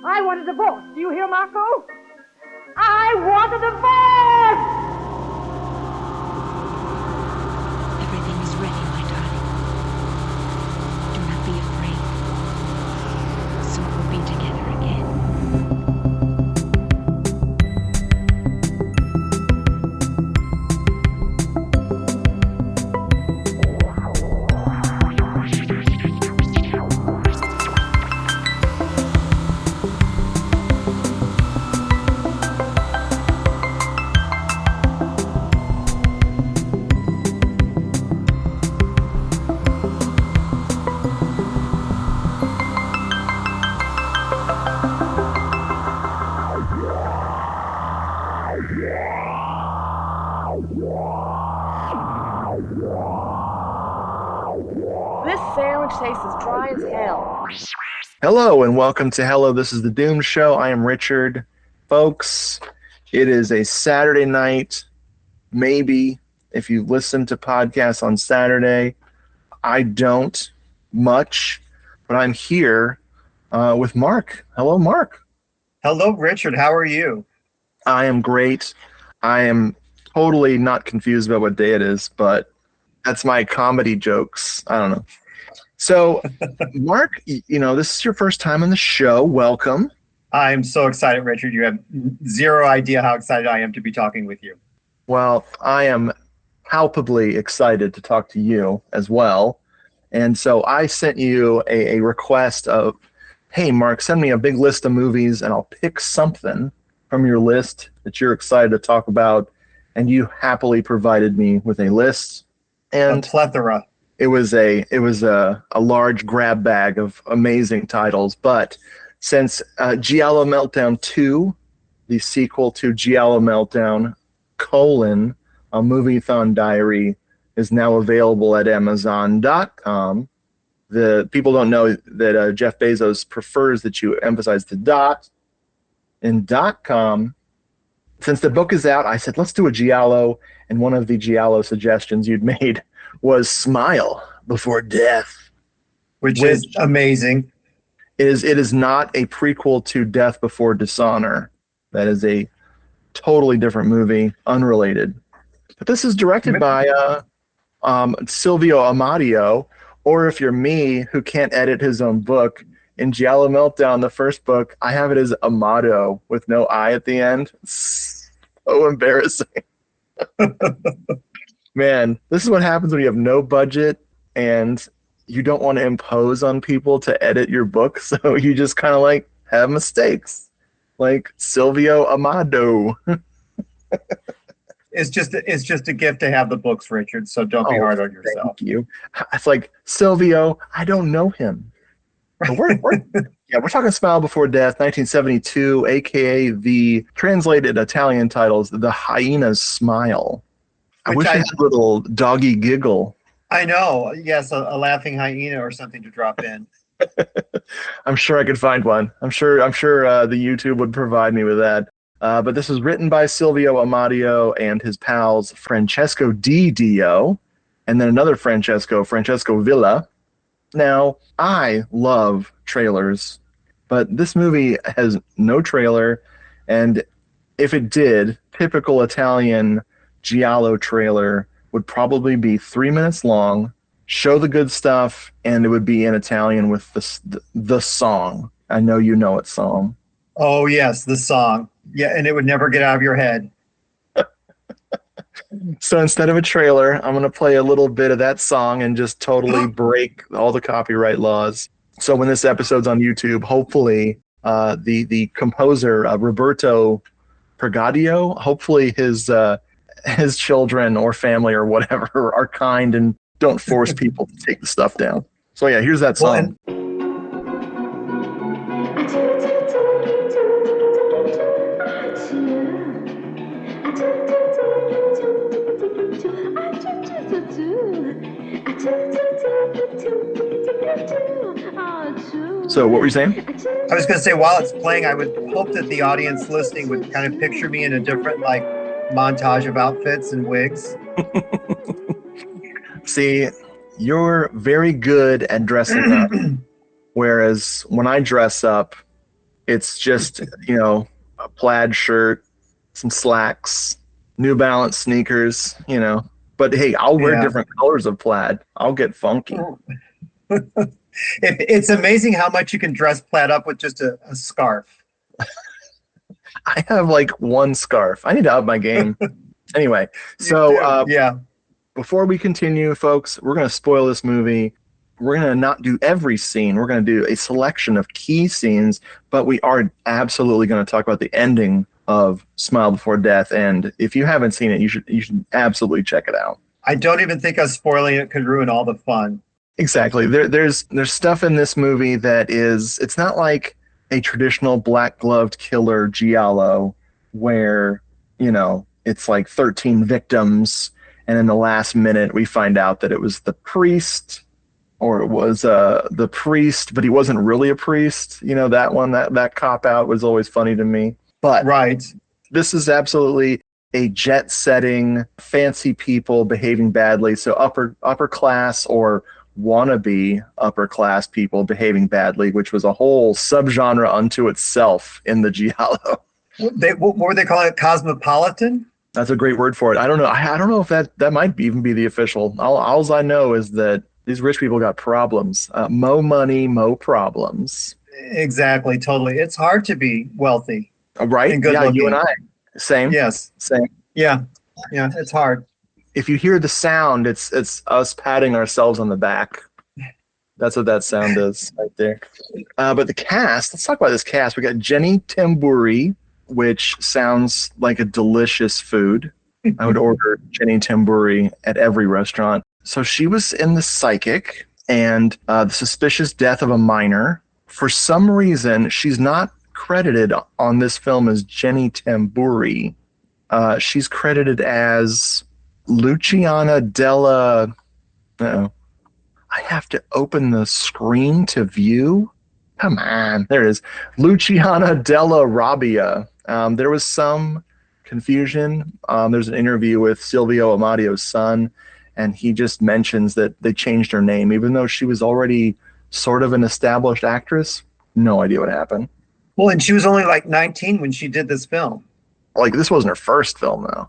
I want a divorce. Do you hear, Marco? I want a divorce! Everything is ready, my darling. Do not be afraid. Soon we'll be together again. This sandwich tastes as dry as hell. Hello and welcome to Hello, This is the Doom Show. I am Richard. Folks, it is a Saturday night. Maybe if you listen to podcasts on Saturday, I don't much, but I'm here with Mark. Hello, Mark. Hello, Richard. How are you? I am great. I am totally not confused about what day it is, but that's my comedy jokes. I don't know. So, Mark, you know, this is your first time on the show. Welcome. I'm so excited, Richard. You have zero idea how excited I am to be talking with you. Well, I am palpably excited to talk to you as well. And so I sent you a request of, hey, Mark, send me a big list of movies and I'll pick something from your list that you're excited to talk about. And you happily provided me with a list. And a plethora. It was a large grab bag of amazing titles. But since Giallo Meltdown 2, the sequel to Giallo Meltdown, a Movie-Thon Diary, is now available at Amazon.com. The people don't know that Jeff Bezos prefers that you emphasize the dot in .com. Since the book is out, I said, let's do a Giallo, and one of the Giallo suggestions you'd made was Smile Before Death. Which is amazing. It is not a prequel to Death Before Dishonor. That is a totally different movie, unrelated. But this is directed by Silvio Amadio, or if you're me, who can't edit his own book, in Giallo Meltdown, the first book, I have it as Amato with no I at the end. It's so embarrassing. Man, this is what happens when you have no budget and you don't want to impose on people to edit your book, so you just kind of like have mistakes, like Silvio Amadio. It's just a gift to have the books, Richard. So don't be hard on yourself. Thank you. It's like Silvio. I don't know him. But we're talking Smile Before Death, 1972, aka the translated Italian titles, The Hyena's Smile. I wish I had a little doggy giggle. I know. Yes, a laughing hyena or something to drop in. I'm sure I could find one. I'm sure the YouTube would provide me with that. But this was written by Silvio Amadio and his pals Francesco Di Dio, and then another Francesco Villa. Now, I love trailers, but this movie has no trailer, and if it did, typical Italian Giallo trailer would probably be 3 minutes long, show the good stuff, and it would be in Italian with the song. I know you know it song. Oh, yes, the song. Yeah, and it would never get out of your head. So instead of a trailer, I'm going to play a little bit of that song and just totally break all the copyright laws. So when this episode's on YouTube, hopefully the composer, Roberto Pergadio, hopefully his children or family or whatever are kind and don't force people to take the stuff down. So yeah, here's that song. So what were you saying? I was going to say, while it's playing, I would hope that the audience listening would kind of picture me in a different montage of outfits and wigs. See, you're very good at dressing up, whereas when I dress up, It's just, a plaid shirt, some slacks, New Balance sneakers, But hey, I'll wear Yeah. different colors of plaid. I'll get funky. It's amazing how much you can dress plaid up with just a scarf. I have like one scarf. I need to up my game. Anyway, so Yeah. before we continue, folks, we're going to spoil this movie. We're going to not do every scene. We're going to do a selection of key scenes, but we are absolutely going to talk about the ending of Smile Before Death. And if you haven't seen it, you should absolutely check it out. I don't even think us spoiling it could ruin all the fun. Exactly. There's stuff in this movie that it's not like a traditional black gloved killer giallo where, it's like 13 victims and in the last minute we find out that it was the priest, or it was the priest, but he wasn't really a priest. That one, that cop out was always funny to me. But right. This is absolutely a jet setting, fancy people behaving badly. So upper class or wannabe upper class people behaving badly, which was a whole subgenre unto itself in the giallo. What were they calling it? Cosmopolitan? That's a great word for it. I don't know. I don't know if that might even be the official. All I know is that these rich people got problems. Mo money, mo problems. Exactly. Totally. It's hard to be wealthy. Right? And good yeah, looking. you and I. Same. Yes. Same. Yeah. Yeah. It's hard. If you hear the sound, it's us patting ourselves on the back. That's what that sound is right there. But the cast, let's talk about this cast. We got Jenny Tamburi, which sounds like a delicious food. I would order Jenny Tamburi at every restaurant. So she was in The Psychic and The Suspicious Death of a Minor. For some reason, she's not credited on this film as Jenny Tamburi. She's credited as Luciana Della... Uh-oh. I have to open the screen to view? Come on. There it is. Luciana Della Robbia. There was some confusion. There's an interview with Silvio Amadio's son, and he just mentions that they changed her name, even though she was already sort of an established actress. No idea what happened. Well, and she was only like 19 when she did this film. Like, this wasn't her first film, though.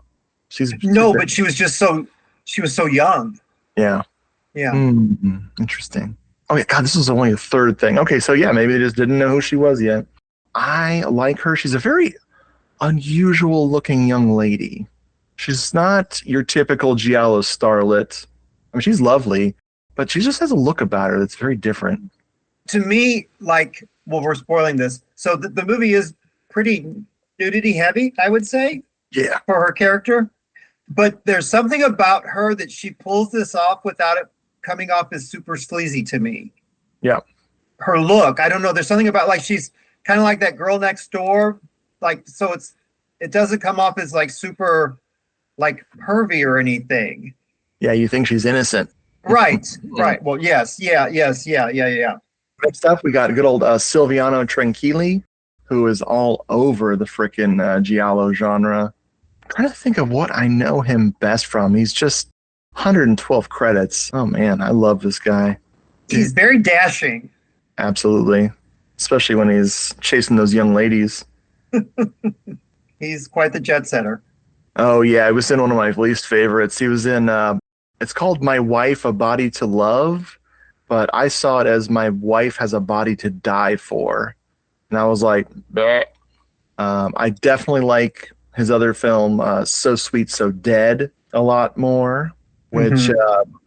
But she was so young. Yeah. Yeah. Interesting. Oh, yeah, God, this was only the third thing. Okay, so yeah, maybe they just didn't know who she was yet. I like her. She's a very unusual looking young lady. She's not your typical giallo starlet. I mean, she's lovely, but she just has a look about her that's very different. To me, we're spoiling this. So the movie is pretty nudity heavy, I would say. Yeah. For her character. But there's something about her that she pulls this off without it coming off as super sleazy to me. Yeah. Her look, I don't know. There's something about she's kind of like that girl next door. So it doesn't come off as super pervy or anything. Yeah, you think she's innocent. Right. Right. Well, yes. Yeah. Next up, we got good old Silviano Tranquilli, who is all over the frickin' giallo genre. I'm trying to think of what I know him best from. He's just 112 credits. Oh, man, I love this guy. He's very dashing. Absolutely. Especially when he's chasing those young ladies. He's quite the jet setter. Oh, yeah, I was in one of my least favorites. He was in, it's called My Wife, A Body to Love, but I saw it as My Wife Has a Body to Die For. And I was like, bleh. I definitely like his other film, So Sweet, So Dead, a lot more, which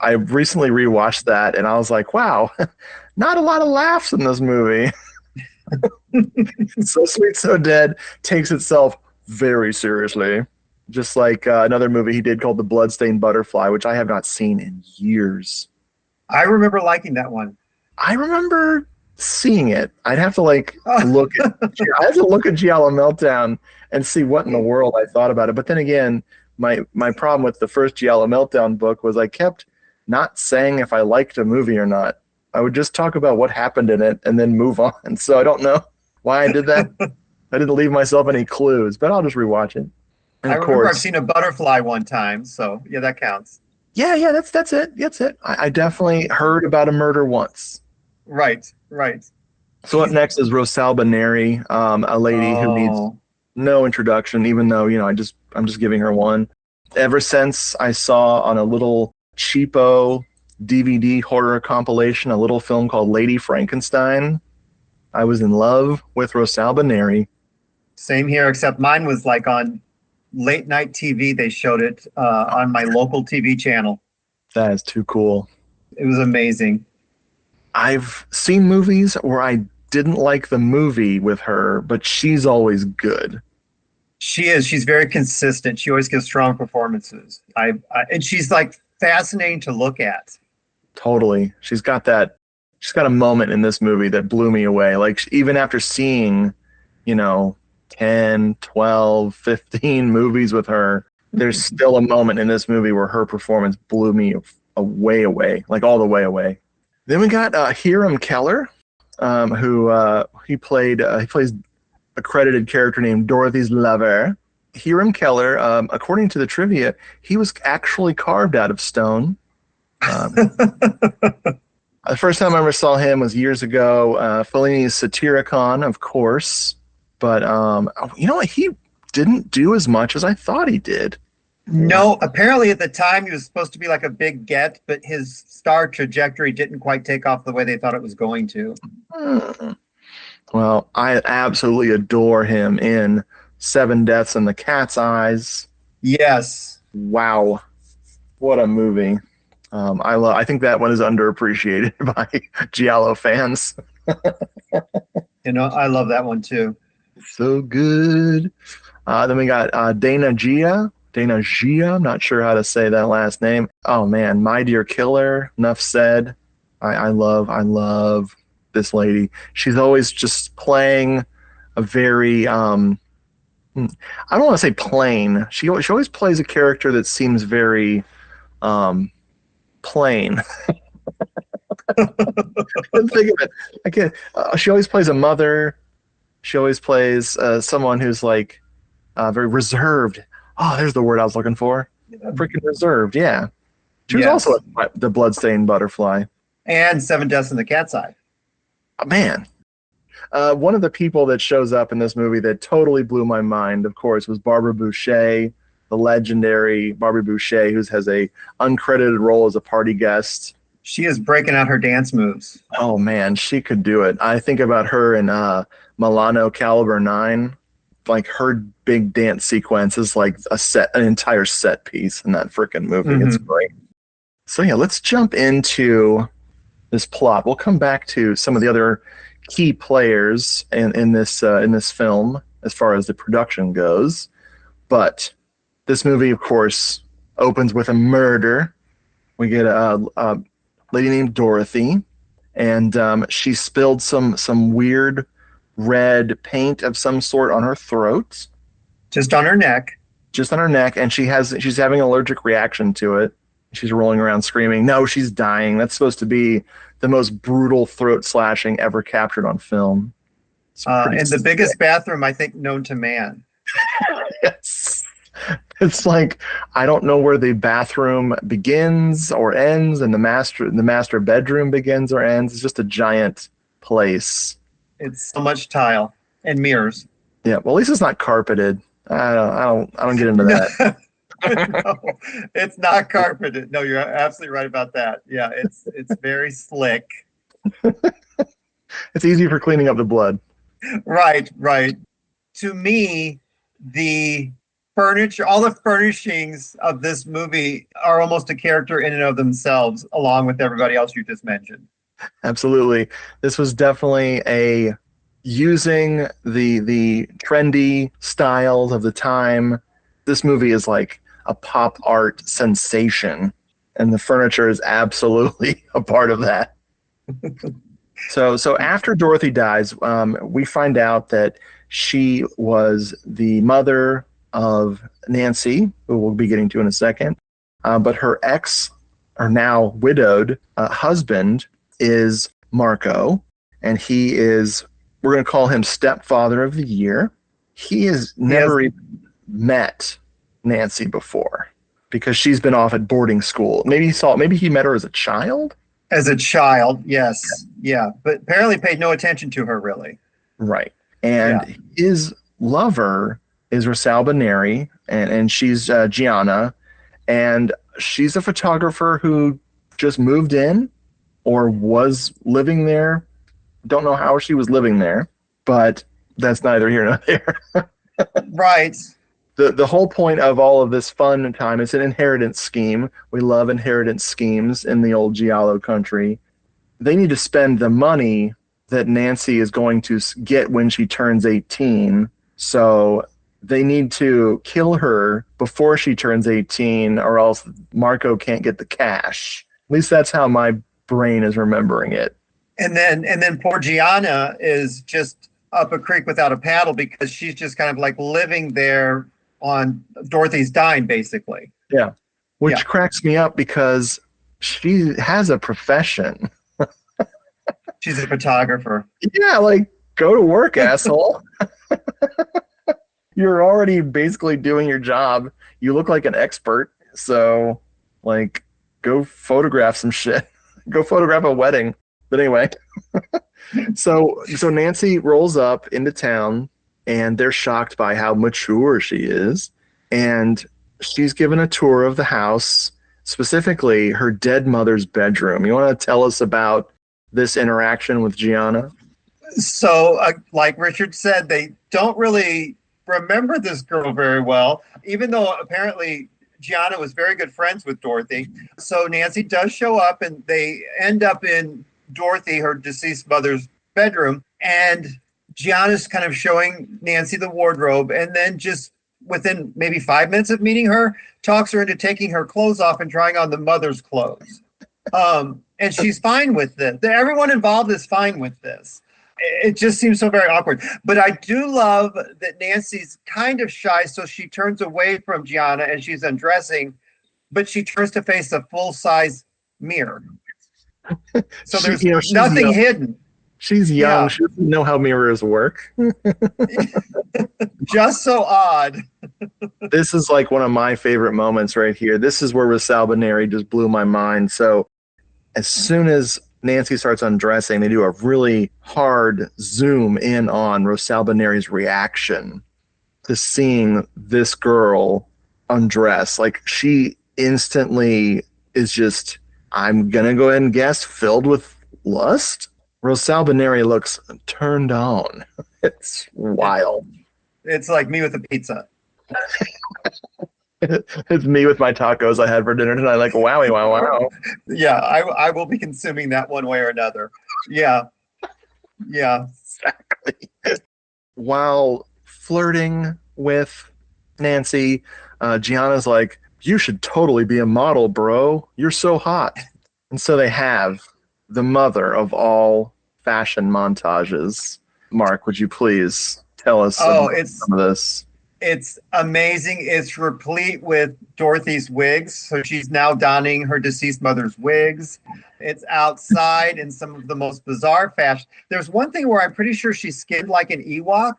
I recently rewatched that, and I was like, wow, not a lot of laughs in this movie. So Sweet, So Dead takes itself very seriously, just like another movie he did called The Bloodstained Butterfly, which I have not seen in years. I remember liking that one. I remember seeing it. I'd have to look at I had to look at Giallo Meltdown and see what in the world I thought about it. But then again, my problem with the first Giallo Meltdown book was I kept not saying if I liked a movie or not. I would just talk about what happened in it and then move on. So I don't know why I did that. I didn't leave myself any clues, but I'll just rewatch it. And I remember I've seen a butterfly one time, so yeah, that counts. Yeah, that's it. I definitely heard about a murder once. Right. So up next is Rosalba Neri, a lady who needs Oh, no introduction, even though, I'm just giving her one. Ever since I saw on a little cheapo DVD horror compilation a little film called Lady Frankenstein, I was in love with Rosalba Neri. same here, except mine was like on late night TV. They showed it on my local TV channel. That is too cool. It was amazing. I've seen movies where I didn't like the movie with her, but she's always good. She is. She's very consistent. She always gives strong performances. And she's like fascinating to look at. Totally. She's got a moment in this movie that blew me away. Like even after seeing, you know, 10, 12, 15 movies with her, there's still a moment in this movie where her performance blew me way away, like all the way away. Then we got Hiram Keller, who he plays a credited character named Dorothy's lover. Hiram Keller, according to the trivia, he was actually carved out of stone. The first time I ever saw him was years ago. Fellini's Satyricon, of course, but you know what? He didn't do as much as I thought he did. No, apparently at the time he was supposed to be like a big get, but his star trajectory didn't quite take off the way they thought it was going to. Well, I absolutely adore him in Seven Deaths in the Cat's Eyes. Yes. Wow, what a movie! I think that one is underappreciated by Giallo fans. You know, I love that one too. So good. Then we got Dana Gia. I'm not sure how to say that last name. Oh man, My Dear Killer. Enough said. I love this lady. She's always just playing a very I don't want to say plain. She always plays a character that seems very plain. Think of it. Again, she always plays a mother. She always plays someone who's like very reserved. Oh, there's the word I was looking for. Freaking reserved, yeah. She was also the bloodstained butterfly. And Seven Deaths in the Cat's Eye. Oh, man. One of the people that shows up in this movie that totally blew my mind, of course, was Barbara Boucher, the legendary Barbara Boucher, who has a uncredited role as a party guest. She is breaking out her dance moves. Oh, man, she could do it. I think about her in Milano Caliber 9. Like her big dance sequence is like an entire set piece in that freaking movie. Mm-hmm. It's great. So yeah, let's jump into this plot. We'll come back to some of the other key players in this film as far as the production goes. But this movie, of course, opens with a murder. We get a lady named Dorothy, and she spilled some weird red paint of some sort on her throat. Just on her neck. Just on her neck, and she's having an allergic reaction to it. She's rolling around screaming, no, she's dying. That's supposed to be the most brutal throat slashing ever captured on film. In the biggest bathroom, I think, known to man. Yes. It's like, I don't know where the bathroom begins or ends, and the master bedroom begins or ends. It's just a giant place. It's so much tile and mirrors. Yeah, well, at least it's not carpeted. I don't get into that. No, it's not carpeted. No, you're absolutely right about that. Yeah, it's very slick. It's easy for cleaning up the blood. Right. To me, the furniture, all the furnishings of this movie are almost a character in and of themselves, along with everybody else you just mentioned. Absolutely. This was definitely using the trendy styles of the time. This movie is like a pop art sensation, and the furniture is absolutely a part of that. So after Dorothy dies, we find out that she was the mother of Nancy, who we'll be getting to in a second. But her or now widowed husband is Marco, and we're going to call him stepfather of the year. He has never even met Nancy before because she's been off at boarding school. Maybe he met her as a child. As a child, yes. Yeah. But apparently paid no attention to her, really. Right. And his lover is Rosalba Neri, and she's Gianna, and she's a photographer who just moved in or was living there. Don't know how she was living there, but that's neither here nor there. Right. The whole point of all of this fun time is an inheritance scheme. We love inheritance schemes in the old Giallo country. They need to spend the money that Nancy is going to get when she turns 18. So they need to kill her before she turns 18, or else Marco can't get the cash. At least that's how my brain is remembering it. And then poor Gianna is just up a creek without a paddle because she's just kind of like living there on Dorothy's dime, basically. Yeah. Which cracks me up because she has a profession. She's a photographer. Yeah, like, go to work, asshole. You're already basically doing your job. You look like an expert. So, like, go photograph some shit. Go photograph a wedding. But anyway, so Nancy rolls up into town, and they're shocked by how mature she is. And she's given a tour of the house, specifically her dead mother's bedroom. You want to tell us about this interaction with Gianna? So, like Richard said, they don't really remember this girl very well, even though apparently Gianna was very good friends with Dorothy. So Nancy does show up, and they end up in Dorothy, her deceased mother's bedroom, and Gianna's kind of showing Nancy the wardrobe, and then just within maybe 5 minutes of meeting her, talks her into taking her clothes off and trying on the mother's clothes. And she's fine with this. Everyone involved is fine with this. It just seems so very awkward. But I do love that Nancy's kind of shy, so she turns away from Gianna and she's undressing, but she turns to face a full-size mirror. So there's nothing hidden. She's young. Yeah. She doesn't know how mirrors work. Just so odd. This is like one of my favorite moments right here. This is where Rosalba Neri just blew my mind. So as soon as Nancy starts undressing, they do a really hard zoom in on Rosalba Neri's reaction to seeing this girl undress. Like, she instantly is just, I'm going to go ahead and guess, filled with lust. Rosalba Neri looks turned on. It's wild. It's like me with a pizza. It's me with my tacos I had for dinner tonight. Like, wowie, wow. Yeah, I will be consuming that one way or another. Yeah. Exactly. While flirting with Nancy, Gianna's like, you should totally be a model, bro. You're so hot. And so they have the mother of all fashion montages. Mark, would you please tell us some of this? It's amazing. It's replete with Dorothy's wigs. So she's now donning her deceased mother's wigs. It's outside in some of the most bizarre fashion. There's one thing where I'm pretty sure she's skinned like an Ewok.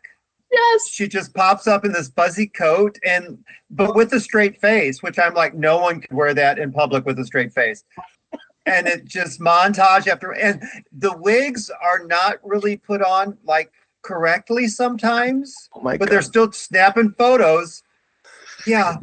Yes. She just pops up in this fuzzy coat, but with a straight face, which I'm like, no one could wear that in public with a straight face. And it just montage after, and the wigs are not really put on like correctly sometimes, but they're still snapping photos. Yeah.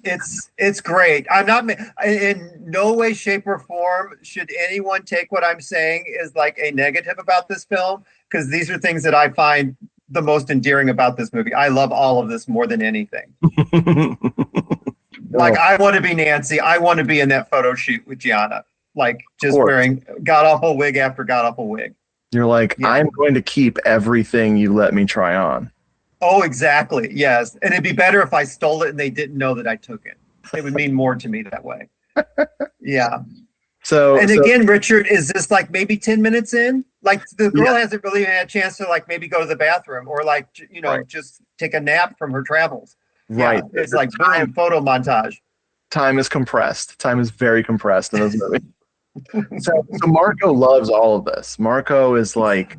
It's great. I'm not in no way, shape, or form should anyone take what I'm saying as like a negative about this film, because these are things that I find the most endearing about this movie. I love all of this more than anything. Like, I want to be Nancy. I want to be in that photo shoot with Gianna, like just wearing god-awful wig after god-awful wig. You're like, I'm going to keep everything you let me try on. Oh, exactly. Yes. And it'd be better if I stole it and they didn't know that I took it. It would mean more to me that way. Yeah. So again, Richard, is this like maybe 10 minutes in? Like, the girl hasn't really had a chance to like maybe go to the bathroom or like, just take a nap from her travels. Right. Yeah, it's like boom, photo montage. Time is compressed. Time is very compressed in this movie. So Marco loves all of this. Marco is like,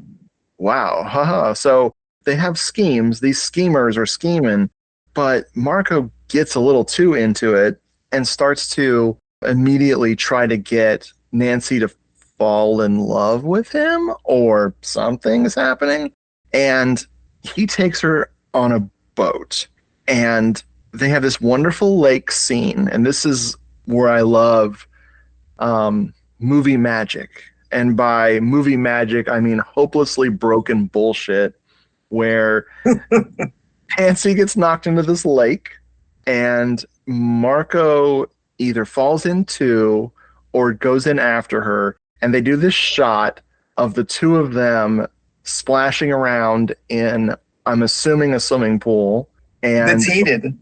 wow, haha. So they have schemes. These schemers are scheming, but Marco gets a little too into it and starts to immediately try to get Nancy to fall in love with him, or something's happening. And he takes her on a boat, and they have this wonderful lake scene. And this is where I love movie magic. And by movie magic, I mean hopelessly broken bullshit, where Nancy gets knocked into this lake, and Marco either falls into or goes in after her, and they do this shot of the two of them splashing around in, I'm assuming, a swimming pool, and That's heated.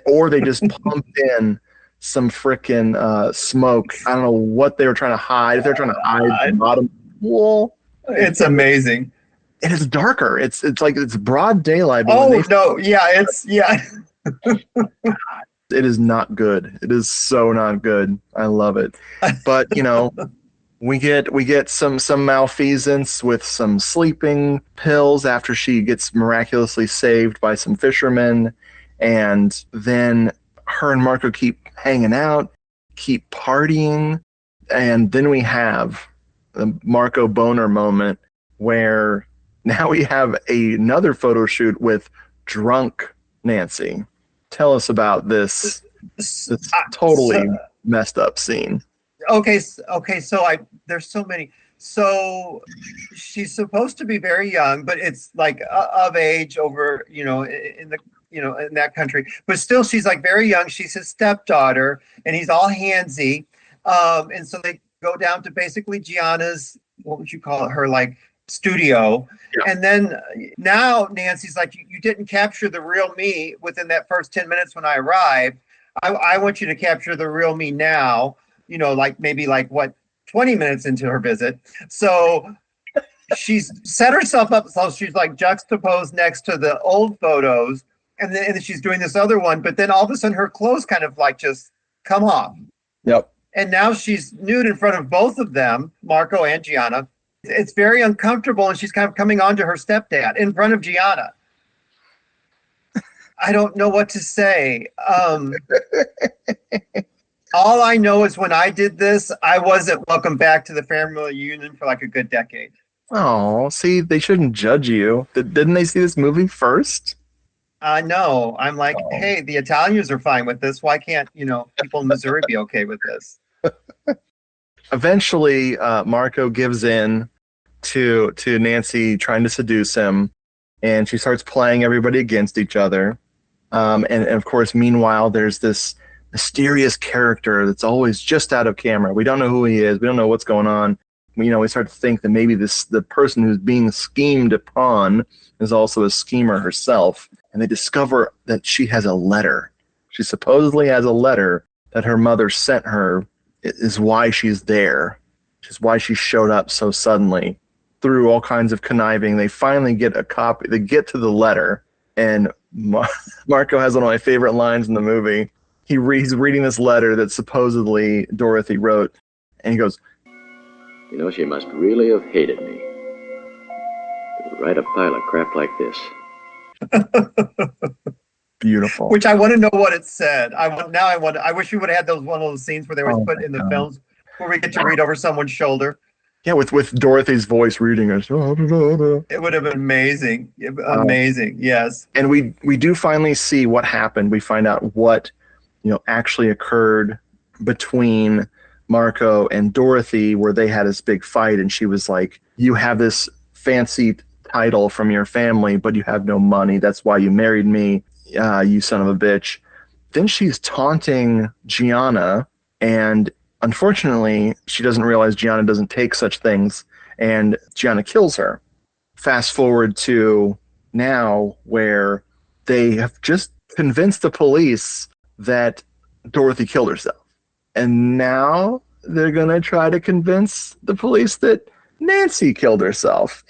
Or they just pumped in some frickin' smoke. I don't know what they were trying to hide. If they're trying to hide the bottom of the pool. It's amazing. And it's darker. It's like it's broad daylight. But no, yeah, it is not good. It is so not good. I love it. But we get some malfeasance with some sleeping pills after she gets miraculously saved by some fishermen, and then her and Marco keep hanging out, keep partying, and then we have the Marco boner moment where now we have another photo shoot with drunk Nancy. Tell us about this totally messed up scene. Okay, so there's so many. So she's supposed to be very young, but it's like of age over, in that country. But still, she's like very young. She's his stepdaughter, and he's all handsy. And so they go down to basically Gianna's, what would you call it, her like studio. Yeah. And then now Nancy's like, you didn't capture the real me within that first 10 minutes when I arrived. I want you to capture the real me now, like maybe 20 minutes into her visit. So she's set herself up so she's like juxtaposed next to the old photos, and then she's doing this other one, but then all of a sudden her clothes kind of like just come off. Yep. And now she's nude in front of both of them, Marco and Gianna. It's very uncomfortable, and she's kind of coming on to her stepdad in front of Gianna. I don't know what to say. All I know is when I did this, I wasn't welcome back to the family reunion for like a good decade. Oh, see, they shouldn't judge you. Didn't they see this movie first? No, I'm like, hey, the Italians are fine with this. Why can't, people in Missouri be okay with this? Eventually, Marco gives in to Nancy trying to seduce him, and she starts playing everybody against each other. And of course, meanwhile, there's this mysterious character that's always just out of camera. We don't know who he is. We don't know what's going on. We start to think that maybe the person who's being schemed upon is also a schemer herself. And they discover that she has a letter. She supposedly has a letter that her mother sent her. It is why she's there. Which is why she showed up so suddenly. Through all kinds of conniving, they finally get a copy. They get to the letter, and Marco has one of my favorite lines in the movie. He's reading this letter that supposedly Dorothy wrote, and he goes, she must really have hated me. To write a pile of crap like this. Beautiful. Which I want to know what it said. I wish we would have had one of those scenes where they were put in the films where we get to read over someone's shoulder. Yeah, with Dorothy's voice reading us. It would have been amazing. Amazing, yes. And we do finally see what happened. We find out what actually occurred between Marco and Dorothy, where they had this big fight, and she was like, you have this fancy title from your family, but you have no money. That's why you married me, you son of a bitch. Then she's taunting Gianna, and unfortunately, she doesn't realize Gianna doesn't take such things, and Gianna kills her. Fast forward to now, where they have just convinced the police that Dorothy killed herself. And now they're going to try to convince the police that Nancy killed herself.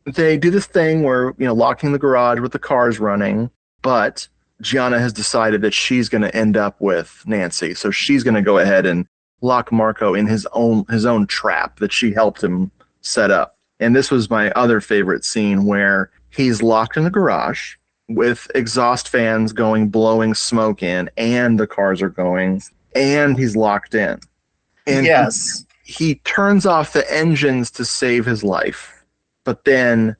They do this thing where, locking the garage with the cars running, but Gianna has decided that she's going to end up with Nancy. So she's going to go ahead and lock Marco in his own trap that she helped him set up. And this was my other favorite scene, where he's locked in the garage, with exhaust fans going, blowing smoke in, and the cars are going, and he's locked in. And yes. he turns off the engines to save his life, but then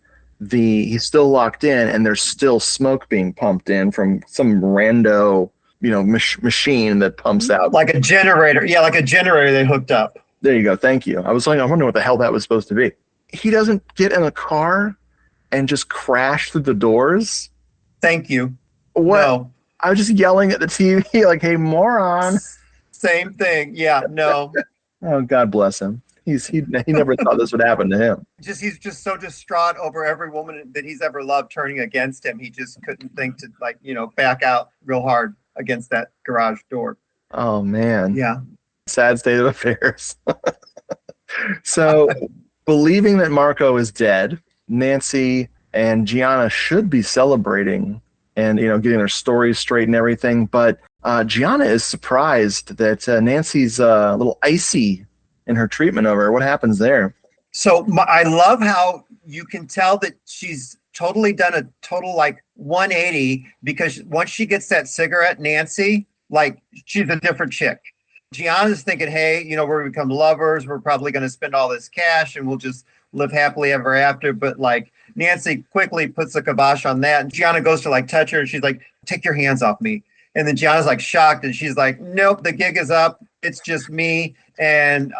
he's still locked in, and there's still smoke being pumped in from some rando, machine that pumps out like a generator. Yeah, like a generator they hooked up. There you go. Thank you. I wondering what the hell that was supposed to be. He doesn't get in a car and just crash through the doors. Thank you. What? No. I was just yelling at the TV like, "Hey, moron!" Same thing. Yeah. No. Oh, God bless him. He never thought this would happen to him. He's just so distraught over every woman that he's ever loved turning against him. He just couldn't think to back out real hard against that garage door. Oh man. Yeah. Sad state of affairs. So, believing that Marco is dead, Nancy and Gianna should be celebrating and getting their stories straight and everything. But Gianna is surprised that Nancy's a little icy in her treatment of her. What happens there? So I love how you can tell that she's totally done a total 180, because once she gets that cigarette, Nancy, she's a different chick. Gianna's thinking, hey, we're going to become lovers. We're probably going to spend all this cash and we'll just live happily ever after. But Nancy quickly puts the kibosh on that. And Gianna goes to touch her. And she's like, take your hands off me. And then Gianna's shocked. And she's like, nope, the gig is up. It's just me. And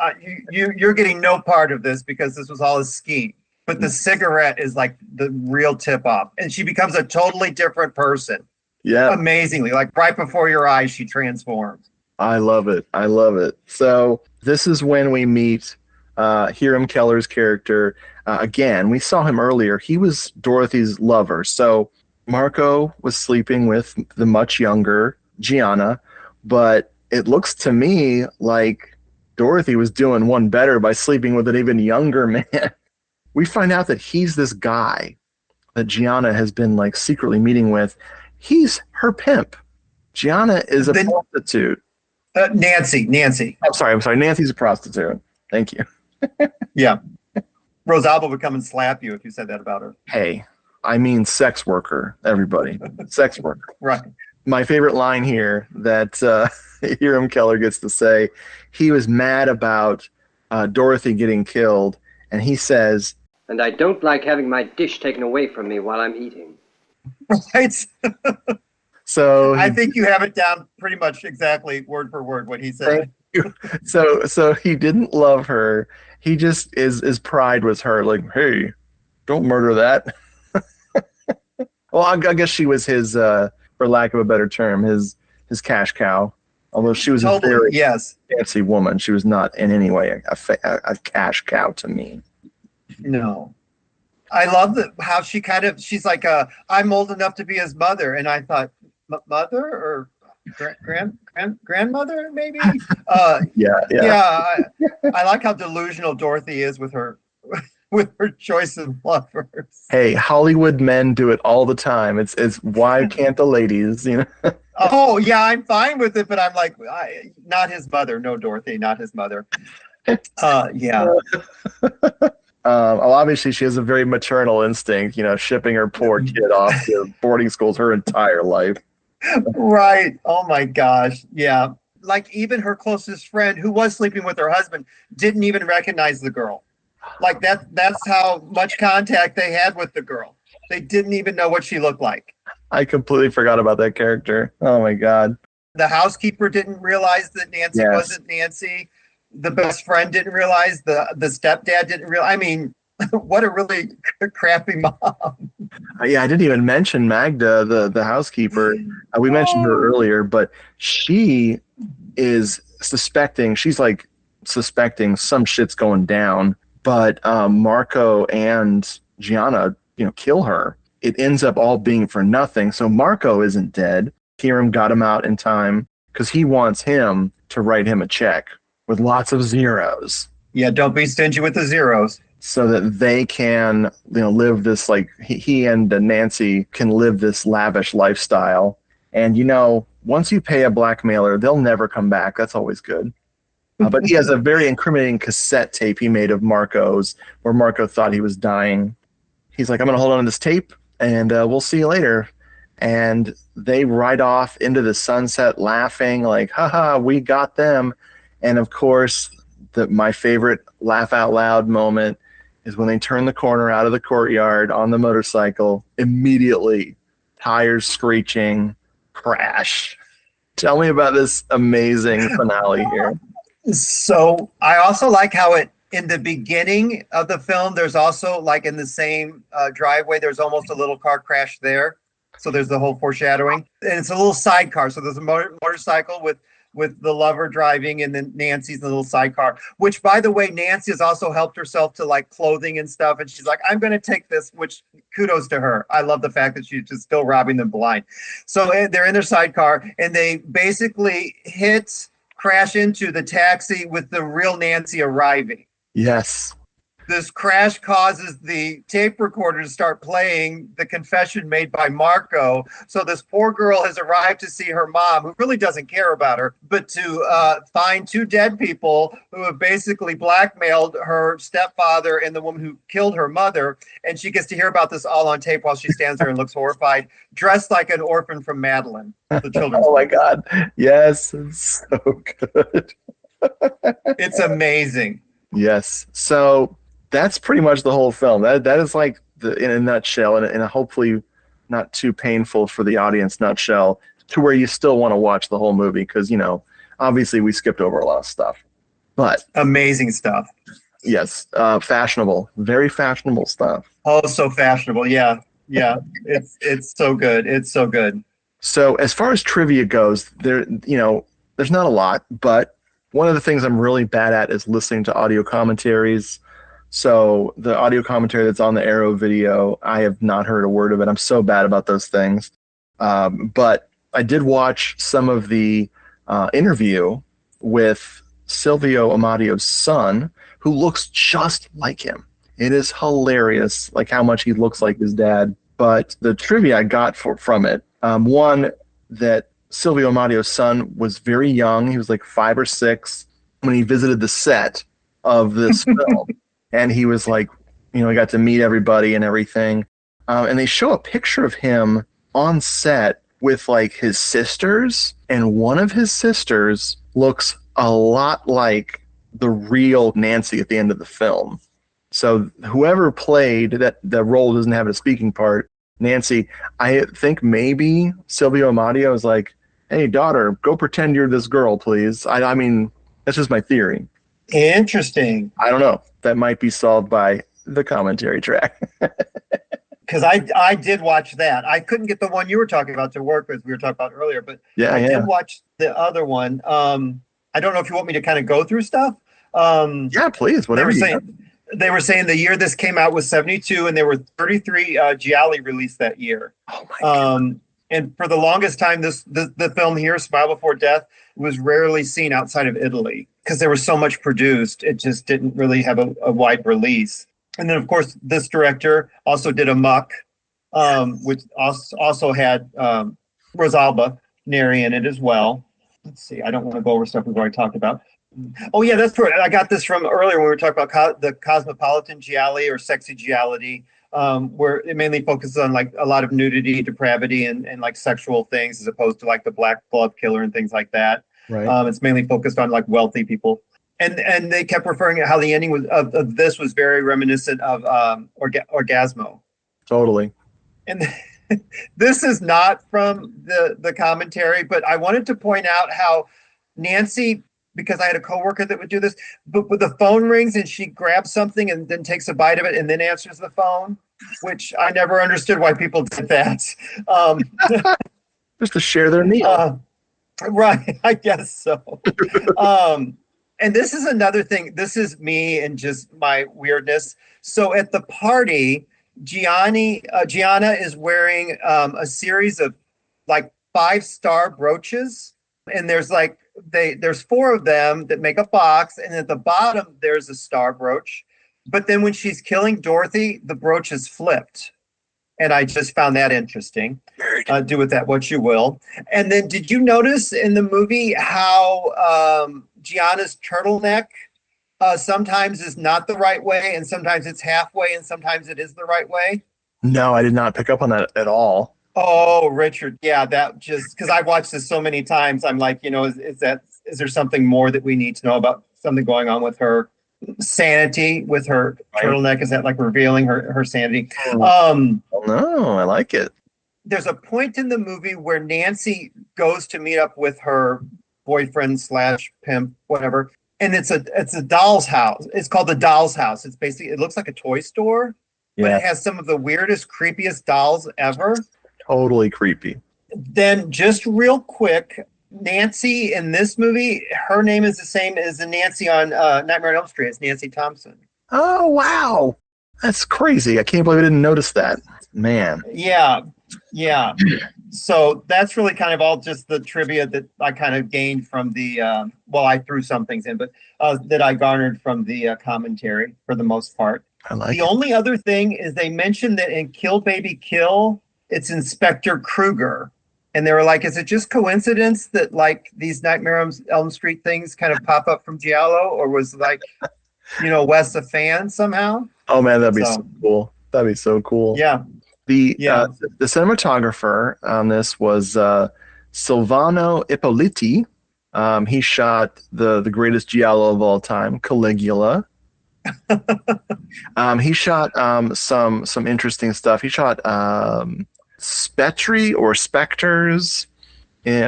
you're getting no part of this because this was all a scheme. But the cigarette is the real tip off. And she becomes a totally different person. Yeah. Amazingly. Right before your eyes, she transforms. I love it. I love it. So this is when we meet Hiram Keller's character. Again, we saw him earlier. He was Dorothy's lover. So Marco was sleeping with the much younger Gianna, but it looks to me like Dorothy was doing one better by sleeping with an even younger man. We find out that he's this guy that Gianna has been secretly meeting with. He's her pimp. Gianna is a prostitute. Nancy. I'm sorry. Nancy's a prostitute. Thank you. Yeah. Rosalba would come and slap you if you said that about her. Hey, I mean sex worker, everybody. Sex worker. Right. My favorite line here that Hiram Keller gets to say, he was mad about Dorothy getting killed, and he says, and I don't like having my dish taken away from me while I'm eating. Right. So I think you have it down pretty much exactly word for word what he said. So he didn't love her. He just his pride was hurt. Hey, don't murder that. Well, I guess she was his, for lack of a better term, his cash cow. Although she was a very fancy woman, she was not in any way a cash cow to me. No. I love how she's like, I'm old enough to be his mother. And I thought, mother or grandmother, maybe? Yeah. I like how delusional Dorothy is with her choice of lovers. Hey, Hollywood men do it all the time. It's why can't the ladies, Oh, yeah, I'm fine with it, but I'm not his mother. No, Dorothy, not his mother. Yeah. Obviously, she has a very maternal instinct, shipping her poor kid off to boarding schools her entire life. Right. Oh, my gosh. Yeah. Even her closest friend who was sleeping with her husband didn't even recognize the girl. That's how much contact they had with the girl. They didn't even know what she looked like. I completely forgot about that character. Oh, my God. The housekeeper didn't realize that Nancy wasn't Nancy. The best friend didn't realize. The stepdad didn't realize. I mean, what a really crappy mom. Yeah, I didn't even mention Magda, the housekeeper. We mentioned her earlier, but she is suspecting. She's suspecting some shit's going down. But Marco and Gianna, kill her. It ends up all being for nothing. So Marco isn't dead. Hiram got him out in time because he wants him to write him a check with lots of zeros. Yeah, don't be stingy with the zeros. So that they can, live this, he and Nancy can live this lavish lifestyle. And, once you pay a blackmailer, they'll never come back. That's always good. But he has a very incriminating cassette tape he made of Marco's, where Marco thought he was dying. He's like, I'm going to hold on to this tape, and we'll see you later. and they ride off into the sunset laughing like, haha, we got them. And of course, my favorite laugh out loud moment is when they turn the corner out of the courtyard on the motorcycle, immediately tires screeching, crash. Tell me about this amazing finale here. So I also like how in the beginning of the film, there's also like in the same driveway, there's almost a little car crash there. So there's the whole foreshadowing, and it's a little sidecar. So there's a motorcycle with the lover driving, and then Nancy's in the little sidecar, which, by the way, Nancy has also helped herself to like clothing and stuff. And she's like, I'm going to take this, which kudos to her. I love the fact that she's just still robbing them blind. So they're in their sidecar, and they basically crash into the taxi with the real Nancy arriving. Yes. This crash causes the tape recorder to start playing the confession made by Marco. So this poor girl has arrived to see her mom, who really doesn't care about her, but to find two dead people who have basically blackmailed her stepfather and the woman who killed her mother. And she gets to hear about this all on tape while she stands there and looks horrified, dressed like an orphan from Madeline, the children's Oh my book. God. Yes, it's so good. It's amazing. Yes. So that's pretty much the whole film. That is like in a nutshell, and in a hopefully not too painful for the audience nutshell, to where you still want to watch the whole movie, because obviously we skipped over a lot of stuff, but Amazing stuff. yes, fashionable, very fashionable stuff. Oh, so fashionable. Yeah. It's so good. It's so good. So as far as trivia goes, there's not a lot, but one of the things I'm really bad at is listening to audio commentaries. So the audio commentary that's on the Arrow video, I have not heard a word of it. I'm so bad about those things. But I did watch some of the interview with Silvio Amadio's son, who looks just like him. It is hilarious, like how much he looks like his dad. But the trivia I got from it, one, that Silvio Amadio's son was very young. He was like 5 or 6 when he visited the set of this film. And he was like, he got to meet everybody and everything. And they show a picture of him on set with like his sisters. And one of his sisters looks a lot like the real Nancy at the end of the film. So whoever played that role doesn't have a speaking part. Nancy, I think maybe Silvio Amadio is like, hey, daughter, go pretend you're this girl, please. I mean, that's just my theory. Interesting. I don't know. That might be solved by the commentary track. Because I did watch that. I couldn't get the one you were talking about to work, as we were talking about earlier, but I did watch the other one. I don't know if you want me to kind of go through stuff. Yeah, please. Whatever they were saying the year this came out was 72, and there were 33 Gialli released that year. Oh my God. And for the longest time, the film here, Smile Before Death, was rarely seen outside of Italy because there was so much produced. It just didn't really have a wide release. And then, of course, this director also did Amok, which also had Rosalba Neri in it as well. Let's see. I don't want to go over stuff we've already talked about. Oh, yeah, that's right. I got this from earlier when we were talking about the Cosmopolitan Gialli or Sexy Gialli, where it mainly focuses on like a lot of nudity, depravity, and like sexual things, as opposed to like the Black Glove Killer and things like that. Right. It's mainly focused on like wealthy people. And they kept referring to how the ending of this was very reminiscent of Orgasmo. Totally. And this is not from the commentary, but I wanted to point out how Nancy, because I had a coworker that would do this, but the phone rings and she grabs something and then takes a bite of it and then answers the phone, which I never understood why people did that. Just to share their meal. Right, I guess so. And this is another thing. This is me and just my weirdness. So at the party, Gianna is wearing a series of like 5-star brooches, and there's like there's 4 of them that make a box, and at the bottom there's a star brooch. But then when she's killing Dorothy, the brooch is flipped. And I just found that interesting. Do with that what you will. And then did you notice in the movie how Gianna's turtleneck sometimes is not the right way, and sometimes it's halfway, and sometimes it is the right way? No, I did not pick up on that at all. Oh, Richard, yeah, that just because I've watched this so many times, I'm like, is there something more that we need to know about something going on with her sanity, with her Right? turtleneck? Is that like revealing her sanity? Oh, Um, no, I like it. there's a point in the movie where Nancy goes to meet up with her boyfriend slash pimp, whatever, and it's a doll's house. It's called the doll's house. It's basically it looks like a toy store, but Yeah, it has some of the weirdest, creepiest dolls ever. totally creepy. Then just real quick, Nancy in this movie, her name is the same as the Nancy on Nightmare on Elm Street. It's Nancy Thompson. Oh, wow. That's crazy. I can't believe I didn't notice that. Man. Yeah, yeah. So that's really kind of all just the trivia that I kind of gained from the well, I threw some things in, but that I garnered from the commentary for the most part. I like The it. only other thing is they mentioned that in Kill Baby Kill, it's Inspector Kruger. And they were like, is it just coincidence that like these Nightmare on Elm Street things kind of pop up from Giallo, or was like, Wes a fan somehow? Oh, man, that'd be so So cool. That'd be so cool. yeah, The yeah. the cinematographer on this was Silvano Ippoliti. He shot the greatest giallo of all time, Caligula. He shot some interesting stuff. He shot Spectre or Spectres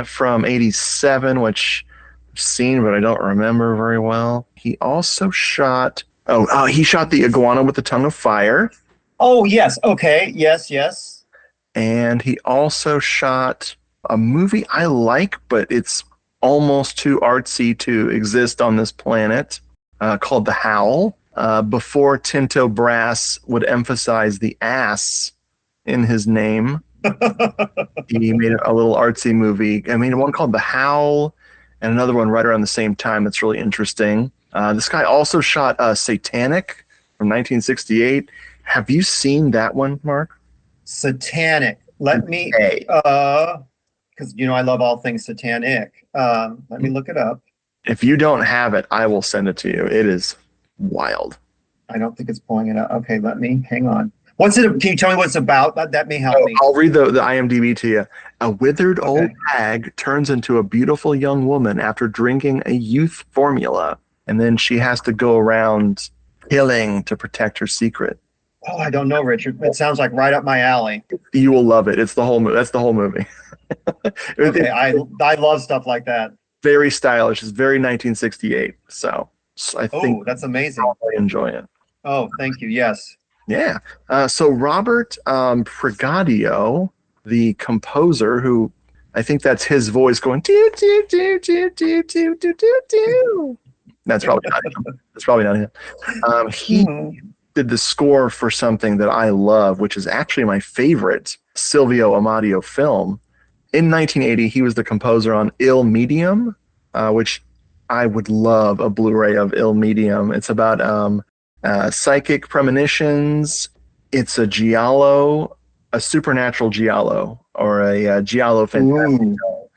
from '87, which I've seen, but I don't remember very well. He also shot. He shot the iguana with the tongue of fire. Oh yes, okay, yes, yes. And he also shot a movie I like, but it's almost too artsy to exist on this planet, called The Howl. Before Tinto Brass would emphasize the ass in his name, he made a little artsy movie. I mean, one called The Howl, and another one right around the same time that's really interesting. This guy also shot Satanic from 1968. Have you seen that one, Mark? Satanic. Let me Hey. because I love all things satanic. Let me look it up. If you don't have it, I will send it to you. It is wild. I don't think it's pulling it up. Okay, let me hang on. What's it? Can you tell me what it's about? That may help me. I'll read the IMDb to you. A withered old Okay. hag turns into a beautiful young woman after drinking a youth formula, and then she has to go around killing to protect her secret. Oh, I don't know, Richard. It sounds like right up my alley. You will love it. It's the whole movie. That's the whole movie. Okay, It's I love stuff like that. very stylish. It's very 1968. So I think Oh, that's amazing. I'll really enjoy it. Oh, thank you. Yes. Yeah. So Robert Pregadio, the composer, who I think that's his voice going do do do do do do do do do. That's probably not him. That's probably not him. He did the score for something that I love, which is actually my favorite Silvio Amadio film. In 1980, he was the composer on Il Medium, which I would love a Blu-ray of Il Medium. It's about psychic premonitions. It's a giallo, a supernatural giallo, or a giallo fantastico,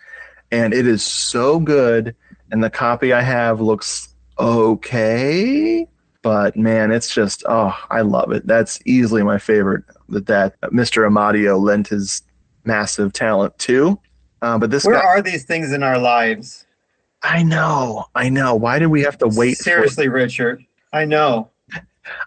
and it is so good. And the copy I have looks okay, but man, it's just I love it. That's easily my favorite that Mr. Amadio lent his massive talent to. But this Where guy, are these things in our lives? I know. Why do we have to wait? Seriously, Richard. I know.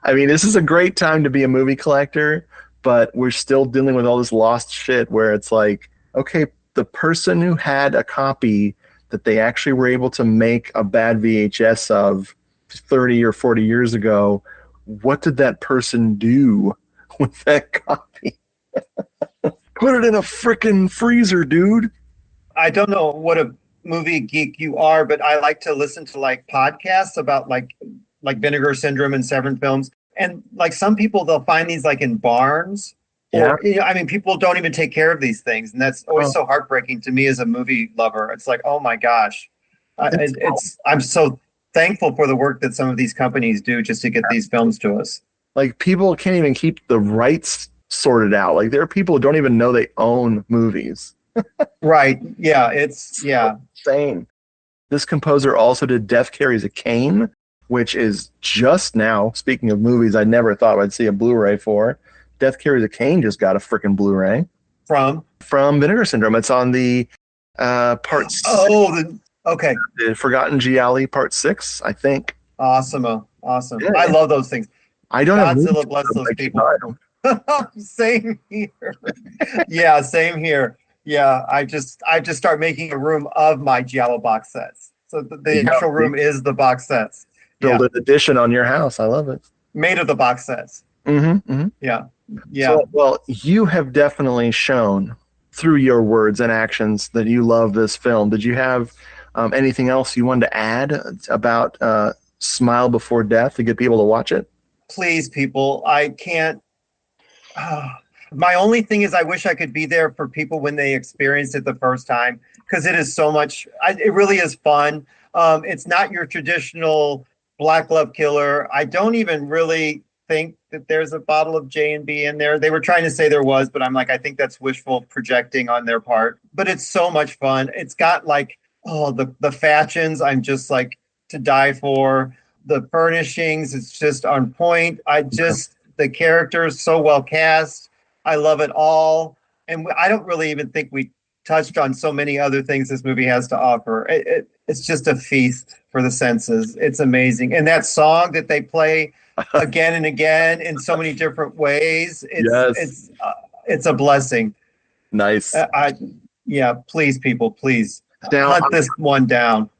I mean, this is a great time to be a movie collector, but we're still dealing with all this lost shit where it's like, okay, the person who had a copy that they actually were able to make a bad VHS of 30 or 40 years ago, what did that person do with that copy? Put it in a frickin' freezer, dude. I don't know what a movie geek you are, but I like to listen to like podcasts about like Vinegar Syndrome and Severin films. And like some people, they'll find these like in barns. Or, I mean, people don't even take care of these things. And that's always so heartbreaking to me as a movie lover. It's like, oh my gosh. I'm so thankful for the work that some of these companies do just to get these films to us. Like, people can't even keep the rights sorted out. Like, there are people who don't even know they own movies. Right. Yeah. It's insane. This composer also did Death Carries a Cane, which is just now, speaking of movies I never thought I'd see a Blu-ray for. Death Carries a Cane just got a freaking Blu-ray. From Vinegar Syndrome. It's on the part Okay. the Forgotten Gialli part 6, I think. Awesome. Yeah. I love those things. I don't have Godzilla bless those people. Same here. Yeah, same here. Yeah, I just start making a room of my Giallo box sets. So the actual room is the box sets. Build an addition on your house. I love it. Made of the box sets. Yeah. So, well, you have definitely shown through your words and actions that you love this film. Did you have anything else you wanted to add about Smile Before Death to get people to watch it? Please, people, I can't. My only thing is I wish I could be there for people when they experience it the first time, because it is so much. It really is fun. It's not your traditional black love killer. I don't even really think that there's a bottle of J&B in there. They were trying to say there was, but I'm like, I think that's wishful projecting on their part. But it's so much fun. It's got like, the fashions, I'm just like to die for. The furnishings, it's just on point. The characters so well cast. I love it all. And I don't really even think we touched on so many other things this movie has to offer. It's just a feast for the senses. It's amazing. And that song that they play again and again in so many different ways, it's a blessing. Nice. Please, people, please hunt this one down.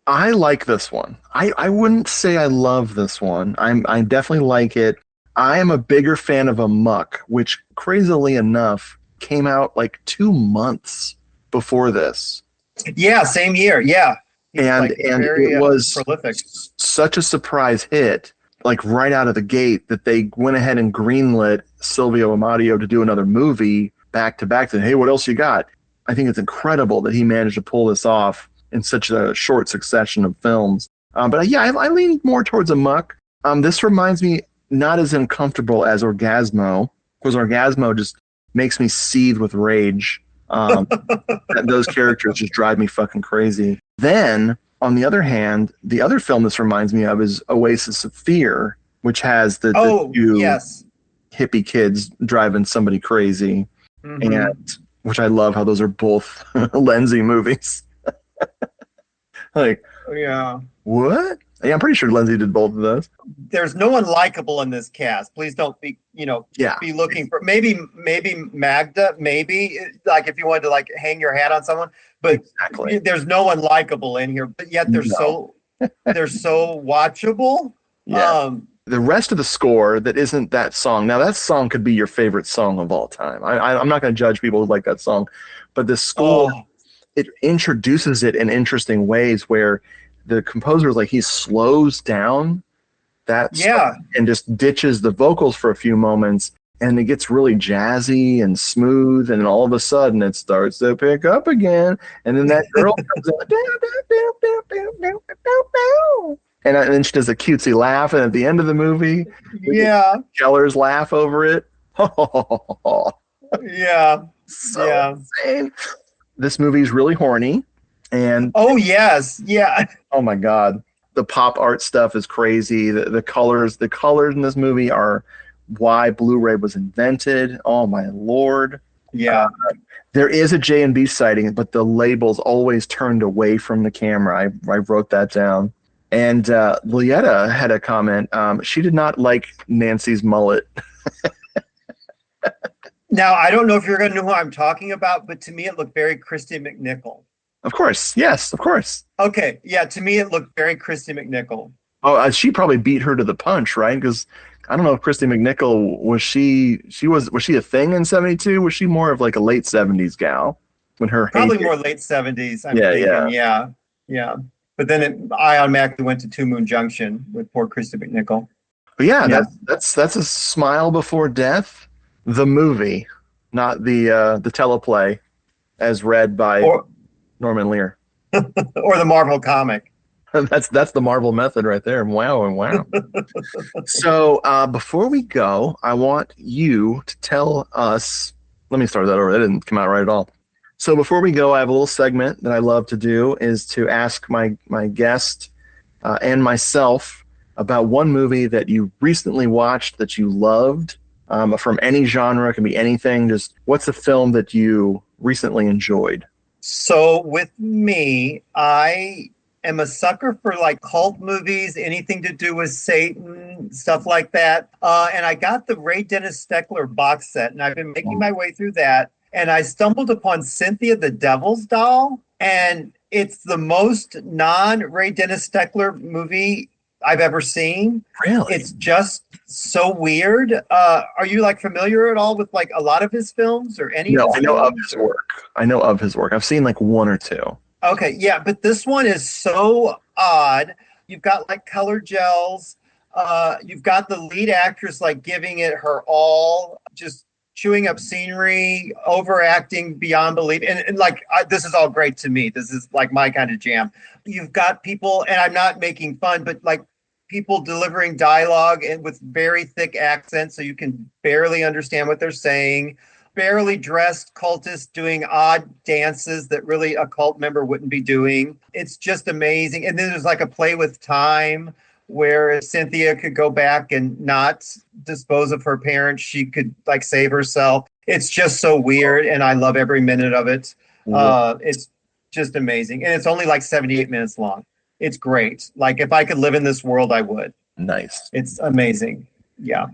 I like this one. I wouldn't say I love this one. I definitely like it. I am a bigger fan of Amok, which crazily enough came out like 2 months before this. Yeah, same year. Yeah. And it was prolific. Such a surprise hit, like right out of the gate, that they went ahead and greenlit Silvio Amadio to do another movie back to back. Hey, what else you got? I think it's incredible that he managed to pull this off in such a short succession of films. But yeah, I lean more towards Amok. This reminds me not as uncomfortable as Orgasmo, because Orgasmo just makes me seethe with rage. Those characters just drive me fucking crazy. Then, on the other hand, the other film this reminds me of is Oasis of Fear, which has the two hippie kids driving somebody crazy. And which I love how those are both Lenzi movies. Like, what? Yeah, I'm pretty sure Lenzi did both of those. There's no one likable in this cast. Please don't be looking for maybe Magda, maybe like if you wanted to like hang your hat on someone, but there's no one likable in here. But yet they're so watchable. Yeah. The rest of the score that isn't that song. Now that song could be your favorite song of all time. I'm not going to judge people who like that song, but the score it introduces it in interesting ways where the composer is like he slows down that song and just ditches the vocals for a few moments, and it gets really jazzy and smooth, and then all of a sudden it starts to pick up again, and then that girl comes out, and then she does a cutesy laugh, and at the end of the movie, yellers laugh over it. Insane. This movie's really horny. And oh my god, the pop art stuff is crazy. The colors in this movie are why Blu-ray was invented. Oh my lord. There is a J&B sighting, but the label's always turned away from the camera. I wrote that down. And Lietta had a comment. She did not like Nancy's mullet. Now, I don't know if you're going to know who I'm talking about, but to me it looked very Christy McNichol. Of course. Yes, of course. Okay. Yeah, to me it looked very Christy McNichol. Oh, she probably beat her to the punch, right? Because I don't know if Christy McNichol was she a thing in '72? Was she more of like a late '70s gal when her probably more late '70s? Yeah. But then I automatically went to Two Moon Junction with poor Christy McNichol. But yeah, that's a Smile Before Death, the movie, not the teleplay, as read by Norman Lear, or the Marvel comic. That's the Marvel method right there. Wow and wow. So before we go, I want you to tell us. Let me start that over. That didn't come out right at all. So before we go, I have a little segment that I love to do, is to ask my guest and myself about one movie that you recently watched that you loved from any genre. It can be anything. Just what's a film that you recently enjoyed? So with me, I am a sucker for like cult movies, anything to do with Satan, stuff like that. And I got the Ray Dennis Steckler box set, and I've been making my way through that. And I stumbled upon Cynthia the Devil's Doll, and it's the most non-Ray Dennis Steckler movie I've ever seen. Really? It's just so weird. Are you like familiar at all with like a lot of his films or any No, of I his know of films? his work. I know of his work. I've seen like one or two. Okay, yeah, but this one is so odd. You've got like color gels. You've got the lead actress like giving it her all, just chewing up scenery, overacting beyond belief. And like, this is all great to me. This is like my kind of jam. You've got people, and I'm not making fun, but like people delivering dialogue and with very thick accents, so you can barely understand what they're saying. Barely dressed cultists doing odd dances that really a cult member wouldn't be doing. It's just amazing. And then there's like a play with time where Cynthia could go back and not dispose of her parents. She could like save herself. It's just so weird, and I love every minute of it. It's just amazing. And it's only like 78 minutes long. It's great. Like if I could live in this world, I would. Nice. It's amazing. Yeah.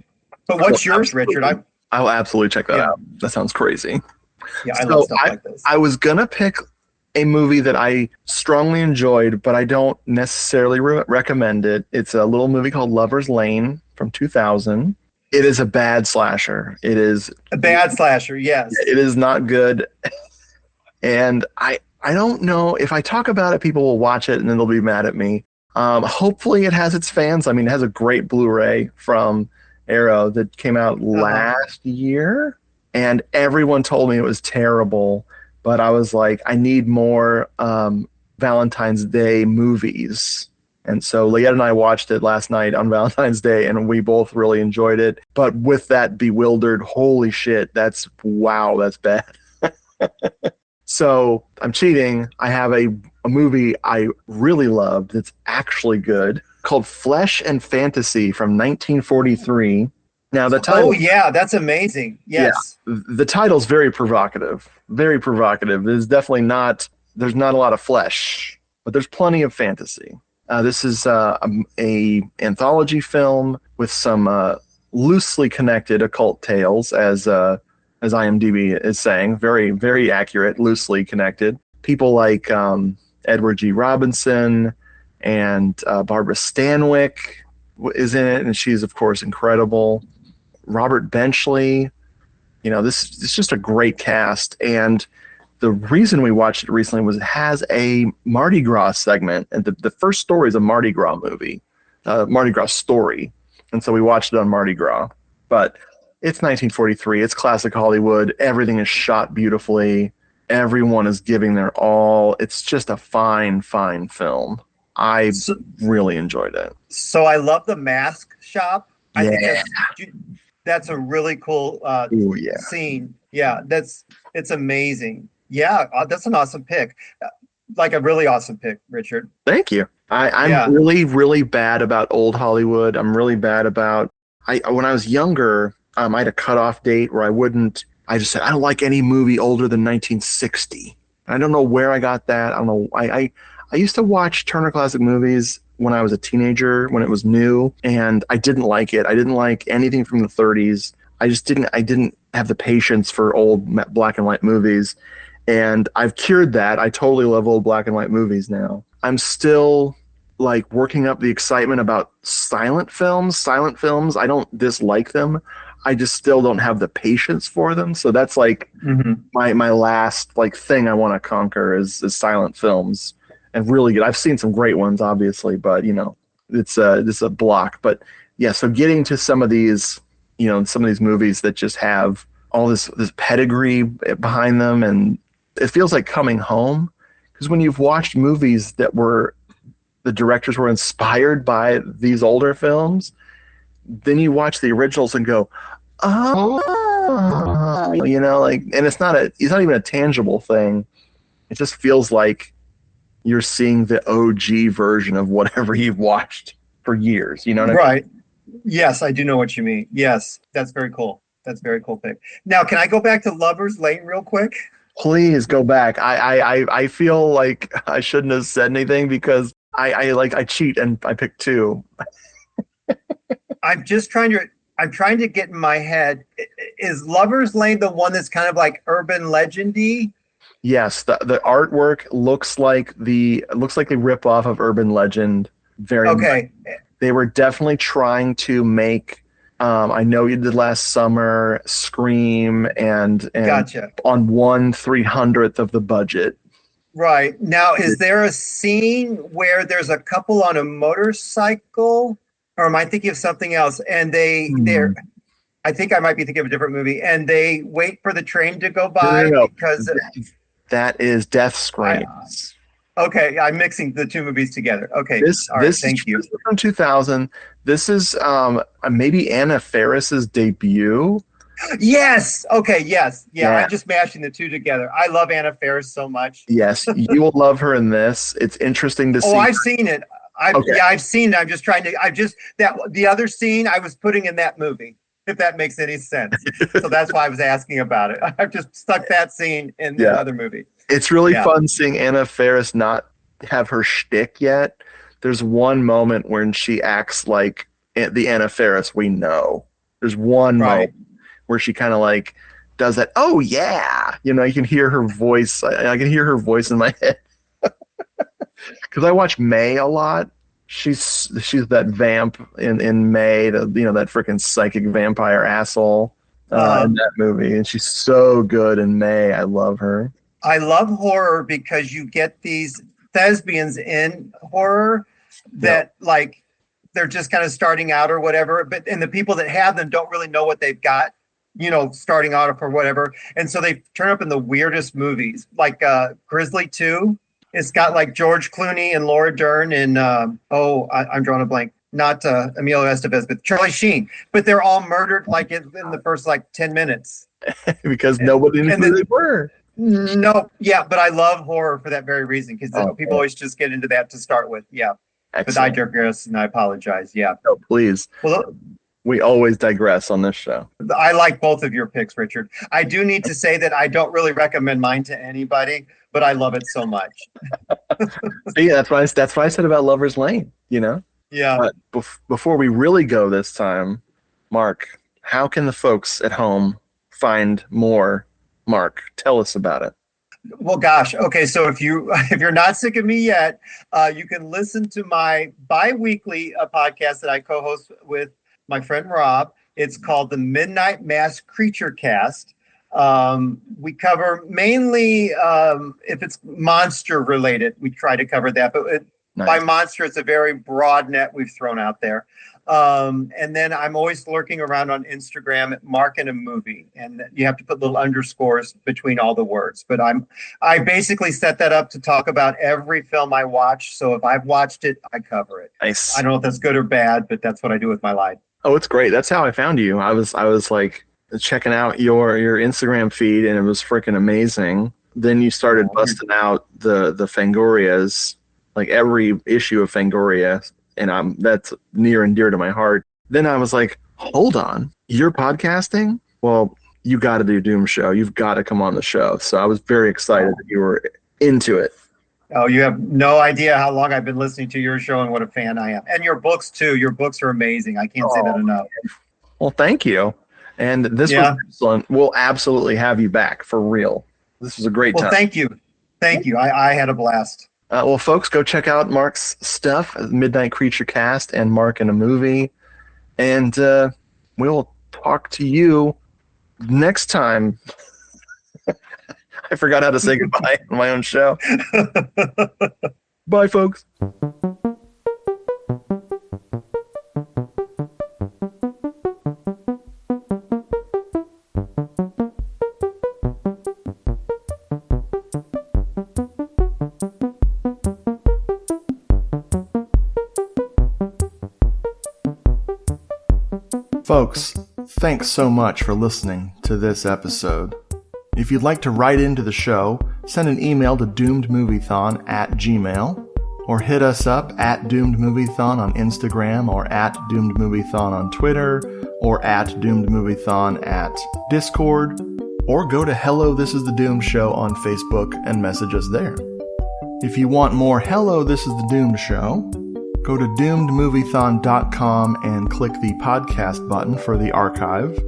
But what's yours, Richard? I'll absolutely check that out. That sounds crazy. Yeah, I love stuff like this. I was going to pick a movie that I strongly enjoyed, but I don't necessarily recommend it. It's a little movie called Lover's Lane from 2000. It is a bad slasher. It is a bad slasher, yes. It is not good. And I don't know if I talk about it, people will watch it and then they'll be mad at me. Hopefully it has its fans. I mean, it has a great Blu-ray from Arrow that came out last year, and everyone told me it was terrible, but I was like, I need more Valentine's Day movies. And so Leanne and I watched it last night on Valentine's Day, and we both really enjoyed it. But with that bewildered, holy shit, that's bad. So I'm cheating. I have a movie I really loved that's actually good called Flesh and Fantasy from 1943. Now the title. Oh yeah, that's amazing. Yes. Yeah, the title's very provocative. Very provocative. There's not a lot of flesh, but there's plenty of fantasy. This is a anthology film with some loosely connected occult tales, as IMDb is saying. Very, very accurate, loosely connected. People like Edward G. Robinson and Barbara Stanwyck is in it, and she's, of course, incredible. Robert Benchley. This is just a great cast. And the reason we watched it recently was it has a Mardi Gras segment, and the first story is a Mardi Gras movie, Mardi Gras story. And so we watched it on Mardi Gras. But it's 1943. It's classic Hollywood. Everything is shot beautifully. Everyone is giving their all. It's just a fine, fine film. I really enjoyed it. So I love the mask shop. I think that's a really cool scene. Yeah, it's amazing. Yeah, that's an awesome pick. Like a really awesome pick, Richard. Thank you. I'm really, really bad about old Hollywood. I'm really bad about. When I was younger, I had a cutoff date where I just said I don't like any movie older than 1960. I don't know where I got that. I don't know. I used to watch Turner Classic Movies when I was a teenager, when it was new, and I didn't like it. I didn't like anything from the 30s. I didn't have the patience for old black and white movies, and I've cured that. I totally love old black and white movies now. I'm still like working up the excitement about silent films. I don't dislike them. I just still don't have the patience for them. So that's like my last like thing I want to conquer is silent films. And really good. I've seen some great ones, obviously, but it's a block. But yeah, so getting to some of these movies that just have all this pedigree behind them, and it feels like coming home. Because when you've watched movies that the directors were inspired by these older films, then you watch the originals and go, oh, and it's not even a tangible thing. It just feels like you're seeing the OG version of whatever you've watched for years. You know what I mean? Right. Yes, I do know what you mean. Yes, that's very cool. That's a very cool pick. Now, can I go back to Lover's Lane real quick? Please go back. I feel like I shouldn't have said anything because I cheat and I pick two. I'm trying to get in my head. Is Lover's Lane the one that's kind of like urban legendy? Yes, the artwork looks like the rip off of Urban Legend. Very okay. much. They were definitely trying to make. I know you did last summer, Scream, and Gotcha. On 1/300th of the budget. Right. Now, is there a scene where there's a couple on a motorcycle, or am I thinking of something else? And they're. I think I might be thinking of a different movie, and they wait for the train to go by because that is Death Screams. Okay, I'm mixing the two movies together. Okay, thank you. This is from 2000. This is maybe Anna Faris's debut. Yes. Okay. Yes. Yeah. I'm just mashing the two together. I love Anna Faris so much. Yes, you will love her in this. It's interesting to see. Oh, I've seen it. I've seen it. I'm just trying to. The other scene I was putting in that movie, if that makes any sense. So that's why I was asking about it. I've just stuck that scene in the other movie. It's really fun seeing Anna Faris not have her shtick yet. There's one moment when she acts like the Anna Faris we know. There's one moment where she kind of like does that. Oh yeah, you can hear her voice. I can hear her voice in my head because I watch May a lot. She's that vamp in May, that freaking psychic vampire asshole in that movie, and she's so good in May. I love her. I love horror because you get these thespians in horror that like they're just kind of starting out or whatever, and the people that have them don't really know what they've got, starting out or whatever, and so they turn up in the weirdest movies, like Grizzly 2. It's got like George Clooney and Laura Dern and I'm drawing a blank. Not Emilio Estevez, but Charlie Sheen. But they're all murdered like in the first like 10 minutes because nobody knew who they were. No, yeah, but I love horror for that very reason because people always just get into that to start with. Yeah, excellent. But I digress and I apologize. Yeah, no, please. Well, we always digress on this show. I like both of your picks, Richard. I do need to say that I don't really recommend mine to anybody, but I love it so much. Yeah, that's what I said about Lover's Lane. Yeah. But before we really go this time, Mark, how can the folks at home find more? Mark, tell us about it. Well, gosh. Okay, so if you're not sick of me yet, you can listen to my bi-weekly podcast that I co-host with my friend Rob. It's called the Midnight Mass Creature Cast. We cover mainly if it's monster related, we try to cover that, but by monster, it's a very broad net we've thrown out there. And then I'm always lurking around on Instagram at Mark and a Movie, and you have to put little underscores between all the words. But I basically set that up to talk about every film I watch. So if I've watched it, I cover it. Nice. I don't know if that's good or bad, but that's what I do with my life. Oh, it's great. That's how I found you. I was like checking out your Instagram feed, and it was freaking amazing. Then you started busting out the Fangorias, like every issue of Fangoria, and that's near and dear to my heart. Then I was like, hold on, you're podcasting? Well, you got to do Doom Show. You've got to come on the show. So I was very excited that you were into it. Oh, you have no idea how long I've been listening to your show and what a fan I am. And your books, too. Your books are amazing. I can't say that enough. Well, thank you. And this was excellent. We'll absolutely have you back, for real. This was a great time. Well, thank you. Thank you. I had a blast. Well, folks, go check out Mark's stuff, Midnight Creature Cast and Mark and a Movie. And we'll talk to you next time. I forgot how to say goodbye on my own show. Bye, folks. Folks, thanks so much for listening to this episode. If you'd like to write into the show, send an email to doomedmoviethon@gmail.com. or hit us up at Doomed Moviethon on Instagram, or at Doomed Moviethon on Twitter, or at Doomed Moviethon at Discord, or go to Hello This Is the Doomed Show on Facebook and message us there. If you want more Hello This Is the Doomed Show, go to doomedmoviethon.com and click the podcast button for the archive,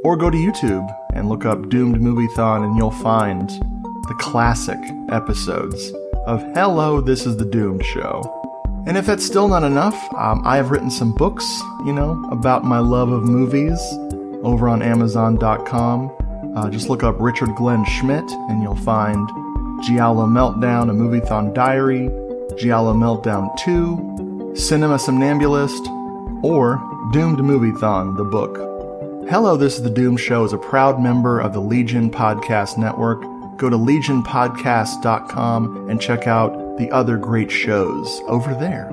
or go to YouTube and look up Doomed Moviethon and you'll find the classic episodes of Hello, This Is the Doomed Show. And if that's still not enough, I have written some books, about my love of movies over on Amazon.com. Just look up Richard Glenn Schmidt and you'll find Giallo Meltdown, a Moviethon Diary, Giallo Meltdown 2, Cinema Somnambulist, or Doomed Moviethon, the book. Hello, This Is the Doomed Show is a proud member of the Legion Podcast Network. Go to legionpodcast.com and check out the other great shows over there.